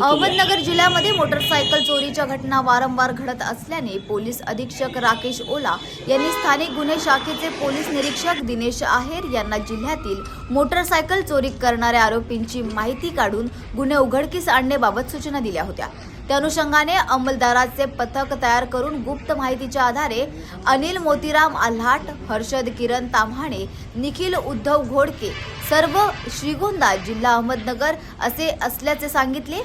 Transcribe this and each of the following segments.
अहमदनगर जिल्ह्यामध्ये मोटरसायकल चोरीच्या घटना वारंवार घडत असल्याने पोलीस अधीक्षक राकेश ओला यांनी स्थानिक गुन्हे शाखेचे पोलीस निरीक्षक दिनेश आहेर यांना जिल्ह्यातील मोटरसायकल चोरी करणाऱ्या आरोपींची माहिती काढून गुन्हे उघडकीस आणण्याबाबत सूचना दिल्या होत्या। त्या अनुषंगाने अंमलदाराचे पथक तयार करून गुप्त माहितीच्या आधारे अनिल मोतीराम आल्हाट, हर्षद किरण ताम्हाणे, निखिल उद्धव घोडके सर्व श्रीगोंदा जिल्हा अहमदनगर असे असल्याचे सांगितले।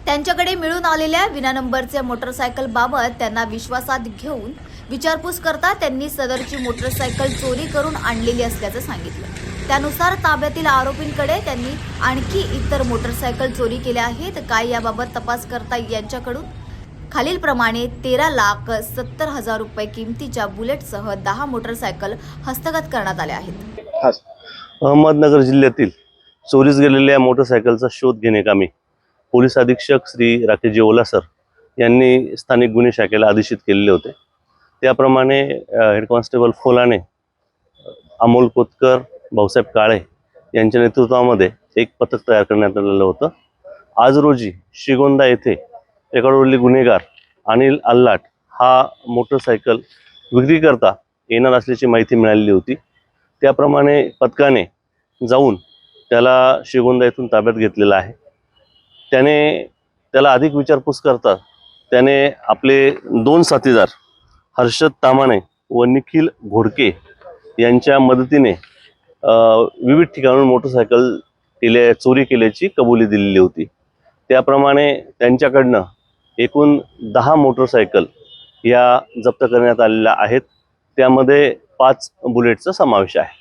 त्यांच्याकडे मिळून आलेल्या विना नंबरच्या मोटरसायकल बाबत त्यांना विश्वासात घेऊन विचारपूस करता त्यांनी सदरची मोटरसायकल चोरी करून आणलेली असल्याचं सांगितलं। त्यानुसार ताब्यातील आरोपींकडे त्यांनी आणखी इतर मोटरसायकल चोरी केल्या आहेत काय याबाबत तपास करता यांच्याकडून खालीलप्रमाणे 13,70,000 रुपये किमतीच्या बुलेटसह 10 मोटरसायकल हस्तगत करण्यात आल्या आहेत। अहमदनगर जिल्ह्यातील चोरीस गेलेल्या मोटरसायकलचा शोध घेण्याकामी पोलीस अधीक्षक श्री राकेश ओला सर यांनी स्थानिक गुन्हे शाखेला आदेशित केलेले होते। त्याप्रमाणे हेड कॉन्स्टेबल फोलाने, अमोल कोतकर, भाऊसाहेब काळे यांच्या नेतृत्वामध्ये एक पथक तयार करण्यात आलेलं होतं। आज रोजी श्रीगोंदा येथे एकावरील गुन्हेगार अनिल आल्हाट हा मोटरसायकल विक्री करता येणार असल्याची माहिती मिळालेली होती। त्याप्रमाणे पथकाने जाऊन त्याला श्रीगोंदा येथून ताब्यात घेतलेला आहे। त्याला अधिक विचारपूस करता त्याने आपले 2 साथीदार हर्षद ताम्हाणे व निखिल घोडके यांच्या मदतीने विविध ठिकाणून मोटरसायकल चोरी केल्याची कबुली दिलेली होती। त्याप्रमाणे त्यांच्याकडनं एकूण 10 मोटरसायकल या जप्त करण्यात आलेल्या आहेत। त्यामध्ये 5 बुलेटचा समावेश आहे।